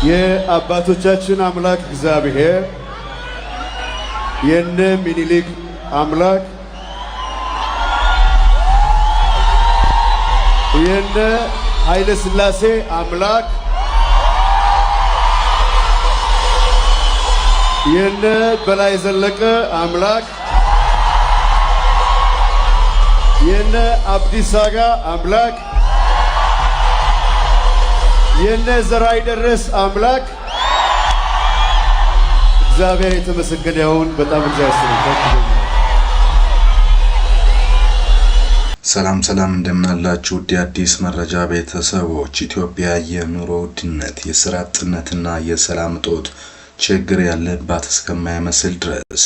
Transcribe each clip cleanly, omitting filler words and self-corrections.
የአባቶቻችን አምላክ እግዚአብሔር የነ ምኒልክ አምላክ የነ ኃይለ ሥላሴ አምላክ የነ በላይ ዘለቀ አምላክ የነ አብዲስ አጋ አምላክ የነ ዘራይ ደረስ አምላክ እግዚአብሔር የተመሰገነ ይሁን። በጣም እግዚአብሔር ሰላም እንደምናላችሁ አዲስ መረጃ ቤተሰቦች። ኢትዮጵያ የኑሮ ውድነት፣ የሥራ አጥነትና የሰላም እጦት ችግር ያለባት እስከማይመስል ድረስ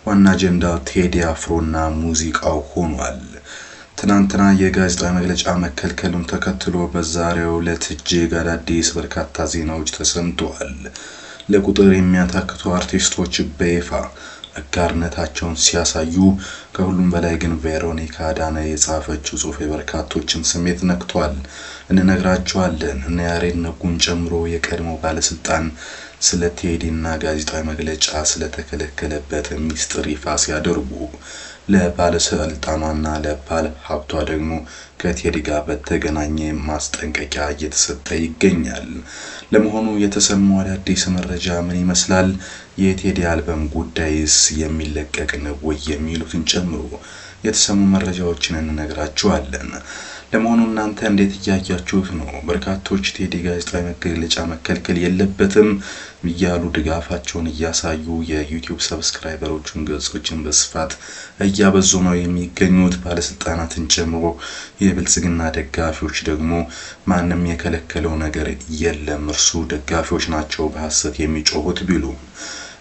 ዋና አጀንዳው ቴዲ አፍሮና ሙዚቃው ሆኗል። ትናንትና የጋዜጣዊ መግለጫ መከልከሉን ተከትሎ በዛሬው ዕለት እጅግ አዳዲስ በርካታ ዜናዎች ተሰምተዋል። ለቁጥር የሚያታክቱ አርቲስቶች በይፋ አጋርነታቸውን ሲያሳዩ፣ ከሁሉም በላይ ግን ቬሮኒካ አዳነ የጻፈችው ጽሑፍ የበርካቶችን ስሜት ነክቷል። እንነግራችኋለን። እነ ያሬድ ነጉን ጨምሮ የቀድሞ ባለስልጣን ስለ ቴዲና ጋዜጣዊ መግለጫ ስለተከለከለበት ሚስጥር ይፋ ሲያደርጉ፣ ለባለስልጣኗና ለባለ ሀብቷ ደግሞ ከቴዲ ጋር በተገናኘ ማስጠንቀቂያ እየተሰጠ ይገኛል። ለመሆኑ የተሰማው አዲስ መረጃ ምን ይመስላል? የቴዲ አልበም ጉዳይስ የሚለቀቅ ነው ወይ? የሚሉትን ጨምሮ የተሰሙ መረጃዎችን እንነግራችኋለን። ለመሆኑ እናንተ እንዴት እያያችሁት ነው? በርካቶች ቴዲ ጋዜጣዊ መግለጫ መከልከል የለበትም እያሉ ድጋፋቸውን እያሳዩ የዩቲዩብ ሰብስክራይበሮችን ገጾችን በስፋት እያበዙ ነው የሚገኙት። ባለስልጣናትን ጨምሮ የብልጽግና ደጋፊዎች ደግሞ ማንም የከለከለው ነገር የለም፣ እርሱ ደጋፊዎች ናቸው በሐሰት የሚጮሁት ቢሉ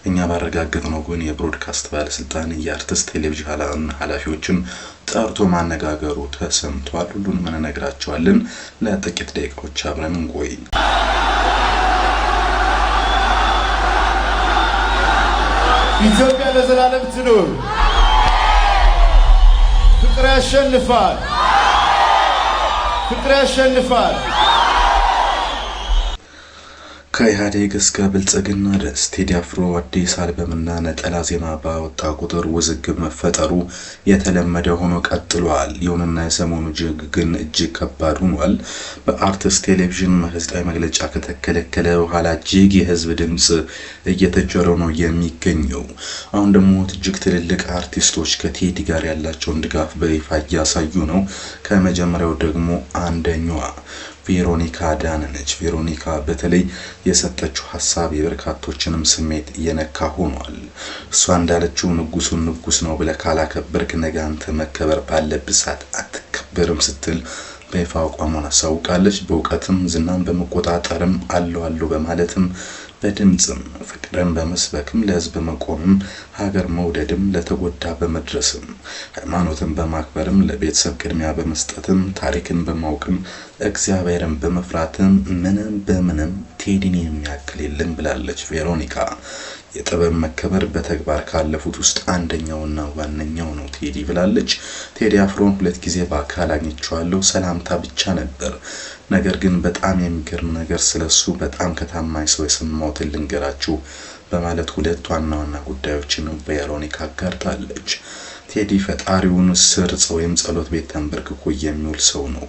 እኛ ባረጋገጥነው ግን የብሮድካስት ባለስልጣን የአርትስ ቴሌቪዥን ኃላፊዎችን ጠርቶ ማነጋገሩ ተሰምቷል። ሁሉንም እንነግራችኋለን። ለጥቂት ደቂቃዎች አብረን እንቆይ። ኢትዮጵያ ለዘላለም ትኑር። ፍቅር ያሸንፋል። ፍቅር ያሸንፋል። ከኢህአዴግ እስከ ብልጽግና ድረስ ቴዲ አፍሮ አዲስ አልበምና ነጠላ ዜማ ባወጣ ቁጥር ውዝግብ መፈጠሩ የተለመደ ሆኖ ቀጥሏል። ይሁንና የሰሞኑ ጅግ ግን እጅግ ከባድ ሆኗል። በአርትስ ቴሌቪዥን ጋዜጣዊ መግለጫ ከተከለከለ በኋላ እጅግ የህዝብ ድምጽ እየተቸረው ነው የሚገኘው። አሁን ደግሞ እጅግ ትልልቅ አርቲስቶች ከቴዲ ጋር ያላቸውን ድጋፍ በይፋ እያሳዩ ነው። ከመጀመሪያው ደግሞ አንደኛዋ ቬሮኒካ አዳነ ነች። ቬሮኒካ በተለይ የሰጠችው ሐሳብ የበርካቶችንም ስሜት እየነካ ሆኗል። እሷ እንዳለችው ንጉሱን ንጉስ ነው ብለህ ካላከበርክ ነገ አንተ መከበር ባለብህ ሰዓት አትከበርም ስትል በይፋ አቋሟን አሳውቃለች። በእውቀትም ዝናን በመቆጣጠርም አለው በማለትም በድምጽም ፍቅርን በመስበክም ለህዝብ መቆምም ሀገር መውደድም ለተጎዳ በመድረስም ሃይማኖትን በማክበርም ለቤተሰብ ቅድሚያ በመስጠትም ታሪክን በማወቅም እግዚአብሔርን በመፍራትም ምንም በምንም ቴዲን የሚያክል የለም ብላለች ቬሮኒካ። የጥበብ መከበር በተግባር ካለፉት ውስጥ አንደኛውና ዋነኛው ነው ቴዲ ብላለች። ቴዲ አፍሮን 2 ጊዜ በአካል አግኝቼዋለሁ፣ ሰላምታ ብቻ ነበር። ነገር ግን በጣም የሚገርም ነገር ስለሱ በጣም ከታማኝ ሰው የሰማሁትን ልንገራችሁ በማለት 2 ዋና ጉዳዮችን ቬሮኒካ አጋርታለች። ቴዲ ፈጣሪውን ስርጽ ወይም ጸሎት ቤት ተንበርክኮ የሚውል ሰው ነው።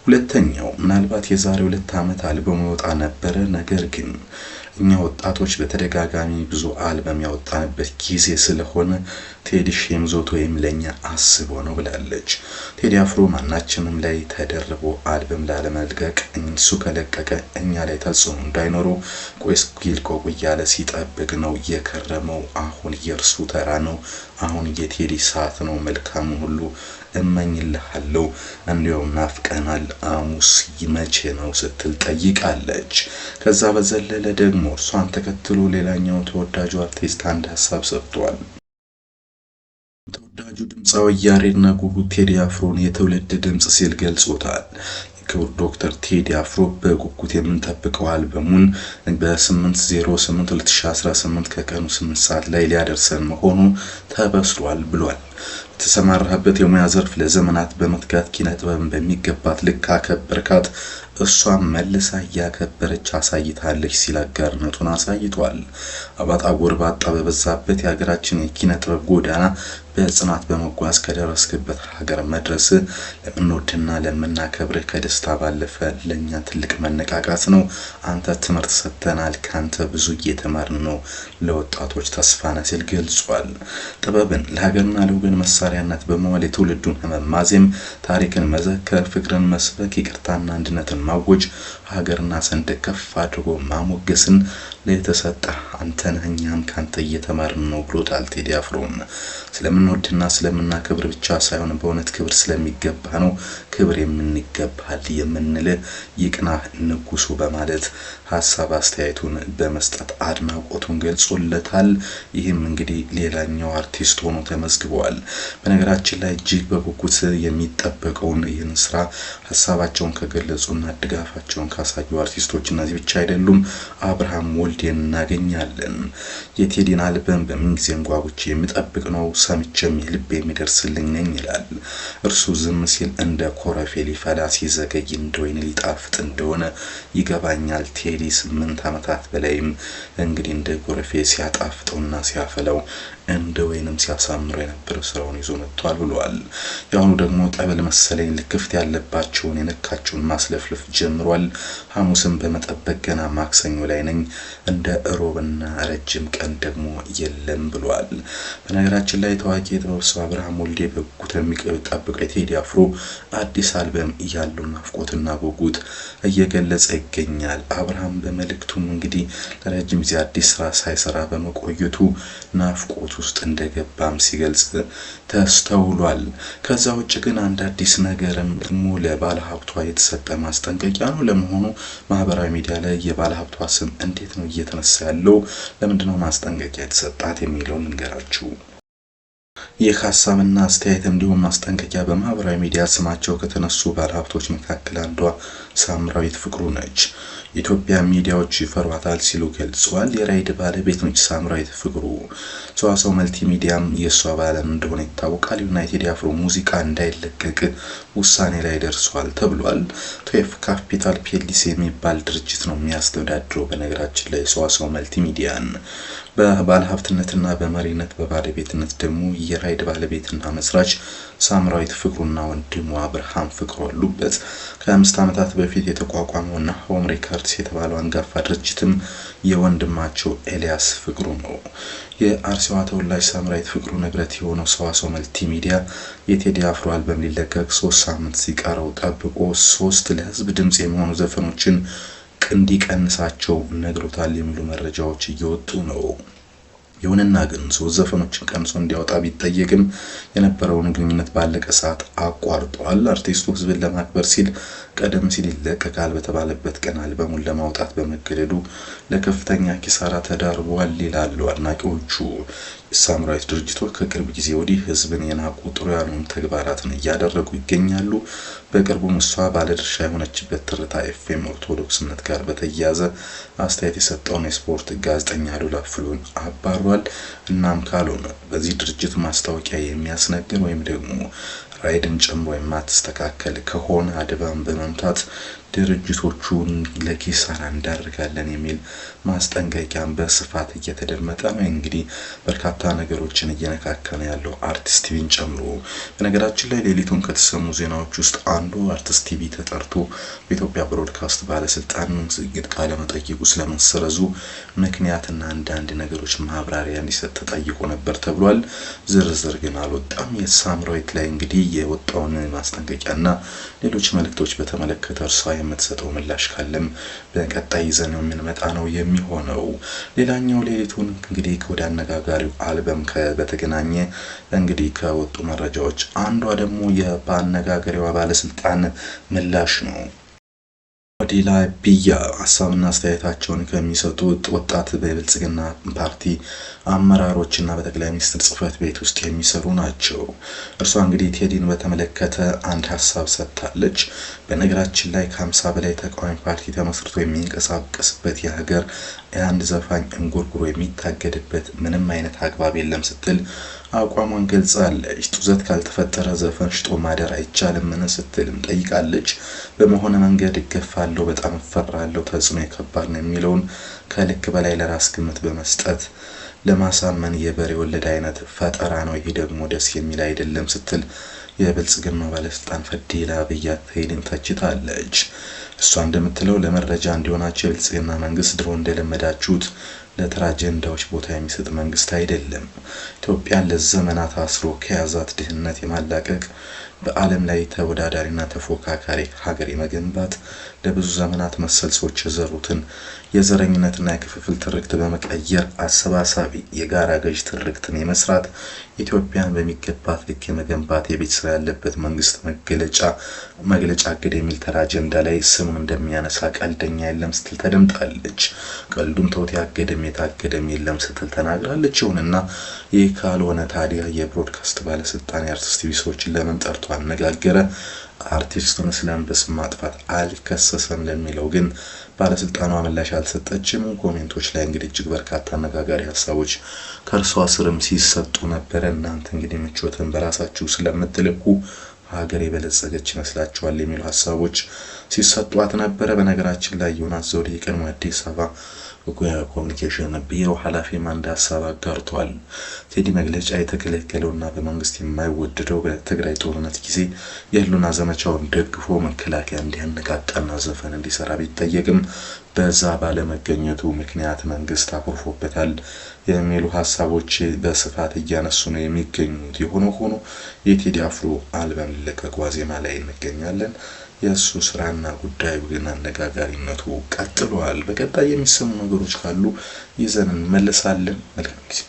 ሁለተኛው ምናልባት የዛሬ 2 ዓመት አልበም ወጣ ነበረ። ነገር ግን እኛ ወጣቶች በተደጋጋሚ ብዙ አልበም ያወጣንበት ጊዜ ስለሆነ ቴዲ ሸምዞት ወይም ለኛ አስቦ ነው ብላለች። ቴዲ አፍሮ ማናችንም ላይ ተደርቦ አልበም ላለመልቀቅ እሱ ከለቀቀ እኛ ላይ ተጽዕኖ እንዳይኖረው ቆይስ ጊልቆ እያለ ሲጠብቅ ነው የከረመው። አሁን የእርሱ ተራ ነው። አሁን የቴዲ ሰዓት ነው። መልካም ሁሉ እመኝልሃለሁ፣ እንዲያውም ናፍቀናል፣ አሙስ መቼ ነው ስትል ጠይቃለች። ከዛ በዘለለ ደግሞ እርሷን ተከትሎ ሌላኛው ተወዳጁ አርቲስት አንድ ሐሳብ ሰጥቷል። ተወዳጁ ድምጻዊ ያሬድ ነጉ ቴዲ አፍሮን የትውልድ ድምጽ ሲል ገልጾታል። ክቡር ዶክተር ቴዲ አፍሮ በጉጉት የምንጠብቀው አልበሙን በ8/08/2018 ከቀኑ 8 ሰዓት ላይ ሊያደርሰን መሆኑ ተበስሯል ብሏል። የተሰማራበት የሙያ ዘርፍ ለዘመናት በመትጋት ኪነ ጥበብን በሚገባት ልክ አከበርካት፣ እሷም መልሳ እያከበረች አሳይታለች ሲል አጋርነቱን አሳይቷል። አባጣ ጎርባጣ በበዛበት የሀገራችን የኪነ ጥበብ ጎዳና በጽናት በመጓዝ ከደረስክበት ሀገር መድረስ ለምንወድና ለምናከብርህ ከደስታ ባለፈ ለኛ ትልቅ መነቃቃት ነው። አንተ ትምህርት ሰጥተናል፣ ካንተ ብዙ እየተማርን ነው፣ ለወጣቶች ተስፋ ነህ ሲል ገልጿል። ጥበብን ለሀገርና ለወገን መሳሪያነት በመዋል የትውልዱን ህመም ማዜም፣ ታሪክን መዘከር፣ ፍቅርን መስበክ፣ ይቅርታና አንድነትን ማወጅ፣ ሀገርና ሰንደቅ ከፍ አድርጎ ማሞገስን ለተሰጠ አንተ ነህ፣ እኛም ካንተ እየተማርን ነው ብሎታል ቴዲ አፍሮን። ስለምንወድና ስለምናከብር ብቻ ሳይሆን በእውነት ክብር ስለሚገባ ነው ክብር የምንገባል የምንል ይቅናህ ንጉሱ በማለት ሀሳብ አስተያየቱን በመስጠት አድናቆቱን ገልጾለታል። ይህም እንግዲህ ሌላኛው አርቲስት ሆኖ ተመዝግቧል። በነገራችን ላይ እጅግ በጉጉት የሚጠበቀውን ይህን ስራ ሀሳባቸውን ከገለጹና ድጋፋቸውን ካሳዩ አርቲስቶች እነዚህ ብቻ አይደሉም። አብርሃም ወልዴን እናገኛለን። የቴዲን አልበም በምንጊዜም ጓጉቼ የሚጠብቅ ነው፣ ሰምቼም ልብ የሚደርስልኝ ነኝ ይላል። እርሱ ዝም ሲል እንደ ኮረፌ ሊፈላ ሲዘገይ እንደ ወይን ሊጣፍጥ እንደሆነ ይገባኛል። ቴዲ 8 ዓመታት በላይም እንግዲህ እንደ ኮረፌ ሲያጣፍጠውና ሲያፈላው እንደ ወይንም ሲያሳምረው የነበረ ስራውን ይዞ መጥቷል ብሏል። ያሁኑ ደግሞ ጠበል መሰለኝ ልክፍት ያለባቸውን የነካቸውን ማስለፍለፍ ጀምሯል። ሐሙስን በመጠበቅ ገና ማክሰኞ ላይ ነኝ፣ እንደ እሮብና ረጅም ቀን ደግሞ የለም ብሏል። በነገራችን ላይ ታዋቂ የጥበብ ሰው አብርሃም ወልዴ በጉጉት የሚጠብቀው የቴዲ አፍሮ አዲስ አልበም ያለው ናፍቆትና ጉጉት እየገለጸ ይገኛል። አብርሃም በመልእክቱም እንግዲህ ለረጅም ጊዜ አዲስ ስራ ሳይሰራ በመቆየቱ ናፍቆት ውስጥ እንደገባም ሲገልጽ ተስተውሏል። ከዛ ውጭ ግን አንድ አዲስ ነገርም ደግሞ ለባለ ሀብቷ የተሰጠ ማስጠንቀቂያ ነው። ለመሆኑ ማህበራዊ ሚዲያ ላይ የባለ ሀብቷ ስም እንዴት ነው እየተነሳ ያለው? ለምንድነው ማስጠንቀቂያ የተሰጣት የሚለውን እንገራችሁ። ይህ ሀሳብና አስተያየት እንዲሁም ማስጠንቀቂያ በማህበራዊ ሚዲያ ስማቸው ከተነሱ ባለሀብቶች መካከል አንዷ ሳምራዊት ፍቅሩ ነች። የኢትዮጵያ ሚዲያዎች ይፈሯታል ሲሉ ገልጸዋል። የራይድ ባለቤት ነች ሳምራዊት ፍቅሩ። ሰዋሰው መልቲ ሚዲያም የሷ ባለም እንደሆነ ይታወቃል። ዩናይትድ አፍሮ ሙዚቃ እንዳይለቀቅ ውሳኔ ላይ ደርሷል ተብሏል። ቶፍ ካፒታል ፒኤልሲ የሚባል ድርጅት ነው የሚያስተዳድረው። በነገራችን ላይ ሰዋሰው መልቲ ሚዲያን በባለሀብትነትና በመሪነት በባለቤትነት ደግሞ የራይድ ባለቤትና መስራች ሳምራዊት ፍቅሩና ወንድሙ አብርሃም ፍቅሩ አሉበት። ከ5 ዓመታት በፊት የተቋቋመውና ሆም ሪከርድስ የተባለው አንጋፋ ድርጅትም የወንድማቸው ኤልያስ ፍቅሩ ነው። የአርሲዋ ተወላጅ ሳምራዊት ፍቅሩ ንብረት የሆነው ሰዋሰው መልቲ ሚዲያ የቴዲ አፍሮ አልበም ሊለቀቅ 3 ሳምንት ሲቀረው ጠብቆ 3 ለህዝብ ድምጽ የሚሆኑ ዘፈኖችን እንዲቀንሳቸው ነግሮታል የሚሉ መረጃዎች እየወጡ ነው። ይሁንና ግን 3 ዘፈኖችን ቀንሶ እንዲያወጣ ቢጠየቅም የነበረውን ግንኙነት ባለቀ ሰዓት አቋርጧል። አርቲስቱ ህዝብን ለማክበር ሲል ቀደም ሲል ይለቀቃል በተባለበት ቀን አልበሙን ለማውጣት በመገደዱ ለከፍተኛ ኪሳራ ተዳርጓል ይላሉ አድናቂዎቹ። የሳምራዊት ድርጅቶች ከቅርብ ጊዜ ወዲህ ህዝብን የናቁ ጥሩ ያልሆኑ ተግባራትን እያደረጉ ይገኛሉ። በቅርቡም እሷ ባለድርሻ የሆነችበት ትርታ ኤፍኤም ኦርቶዶክስነት ጋር በተያያዘ አስተያየት የሰጠውን የስፖርት ጋዜጠኛ ሉላ ፍሉን አባሯል። እናም ካልሆነ በዚህ ድርጅት ማስታወቂያ የሚያስነግር ወይም ደግሞ ራይድን ጨምሮ የማትስተካከል ከሆነ አድባን በመምታት ድርጅቶቹን ለኪሳራ እንዳርጋለን የሚል ማስጠንቀቂያን በስፋት እየተደመጠ ነው። እንግዲህ በርካታ ነገሮችን እየነካከነ ያለው አርቲስት ቲቪን ጨምሮ። በነገራችን ላይ ሌሊቱን ከተሰሙ ዜናዎች ውስጥ አንዱ አርቲስት ቲቪ ተጠርቶ በኢትዮጵያ ብሮድካስት ባለስልጣን ዝግጅት ቃለ መጠይቁ ስለመሰረዙ ምክንያትና አንዳንድ ነገሮች ማብራሪያ እንዲሰጥ ተጠይቆ ነበር ተብሏል። ዝርዝር ግን አልወጣም። የሳምራዊት ላይ እንግዲህ የወጣውን ማስጠንቀቂያና ሌሎች መልእክቶች በተመለከተ እርሷ የምትሰጠው ምላሽ ካለም በቀጣይ ይዘን የምንመጣ ነው የሚሆነው። ሌላኛው ሌሊቱን እንግዲህ ወደ አነጋጋሪው አልበም በተገናኘ እንግዲህ ከወጡ መረጃዎች አንዷ ደግሞ የአነጋጋሪዋ ባለስልጣን ምላሽ ነው። ዲላ ቢያ ሀሳብና አስተያየታቸውን ከሚሰጡ ወጣት በብልጽግና ፓርቲ አመራሮችና በጠቅላይ ሚኒስትር ጽህፈት ቤት ውስጥ የሚሰሩ ናቸው። እርሷ እንግዲህ ቴዲን በተመለከተ አንድ ሀሳብ ሰጥታለች። በነገራችን ላይ ከ50 በላይ ተቃዋሚ ፓርቲ ተመስርቶ የሚንቀሳቀስበት የሀገር የአንድ ዘፋኝ እንጉርጉሮ የሚታገድበት ምንም አይነት አግባብ የለም ስትል አቋሟን ገልጻለች። ጡዘት ካልተፈጠረ ዘፈን ሽጦ ማደር አይቻልም ስትልም ጠይቃለች። በመሆነ መንገድ እገፋለሁ፣ በጣም እፈራለሁ፣ ተጽዕኖ ከባድ ነው የሚለውን ከልክ በላይ ለራስ ግምት በመስጠት ለማሳመን የበሬ ወለድ አይነት ፈጠራ ነው። ይሄ ደግሞ ደስ የሚል አይደለም ስትል የብልጽግና ባለስልጣን ፈዲላ አብያት ሄድን ተችታለች። እሷ እንደምትለው ለመረጃ እንዲሆናቸው የብልጽግና መንግስት ድሮ እንደለመዳችሁት ለተራ አጀንዳዎች ቦታ የሚሰጥ መንግስት አይደለም። ኢትዮጵያን ለዘመናት አስሮ ከያዛት ድህነት የማላቀቅ በዓለም ላይ ተወዳዳሪና ተፎካካሪ ሀገር የመገንባት ለብዙ ዘመናት መሰል ሰዎች የዘሩትን የዘረኝነትና የክፍፍል ትርክት በመቀየር አሰባሳቢ የጋራ ገዥ ትርክትን የመስራት ኢትዮጵያን በሚገባት ልክ የመገንባት የቤት ስራ ያለበት መንግስት መግለጫ እቅድ የሚል ተራ አጀንዳ ላይ ስሙን እንደሚያነሳ ቀልደኛ የለም ስትል ተደምጣለች። ቀልዱን ተውት፣ ያገደም የታገደም የለም ስትል ተናግራለች። ይሁንና ይህ ካልሆነ ታዲያ የብሮድካስት ባለስልጣን የአርቲስት ቲቪ ሰዎችን ለምን ጠርቶ አነጋገረ? አርቲስቱን ስለም በስም ማጥፋት አልከሰሰም ለሚለው ግን ባለስልጣኗ ምላሽ አልሰጠችም። ኮሜንቶች ላይ እንግዲህ እጅግ በርካታ አነጋጋሪ ሀሳቦች ከእርሷ ስርም ሲሰጡ ነበረ። እናንተ እንግዲህ ምቾትን በራሳችሁ ስለምትልኩ ሀገር የበለጸገች ይመስላችኋል የሚሉ ሀሳቦች ሲሰጧት ነበረ። በነገራችን ላይ ዮናስ ዘውዴ የቀድሞ አዲስ አበባ ኮሚኒኬሽን ቢሮ ኃላፊ አንድ ሀሳብ አጋርቷል። ቴዲ መግለጫ የተከለከለውና በመንግስት የማይወደደው በትግራይ ጦርነት ጊዜ የህልውና ዘመቻውን ደግፎ መከላከያ እንዲያነቃቃና ዘፈን እንዲሰራ ቢጠየቅም በዛ ባለመገኘቱ ምክንያት መንግስት አኩርፎበታል የሚሉ ሀሳቦች በስፋት እያነሱ ነው የሚገኙት። የሆነው ሆኖ የቴዲ አፍሮ አልበም ሊለቀቅ ዋዜማ ላይ እንገኛለን። የእሱ ስራና ጉዳዩ ግን አነጋጋሪነቱ ቀጥሏል። በቀጣይ የሚሰሙ ነገሮች ካሉ ይዘን እንመለሳለን። መልካም ጊዜ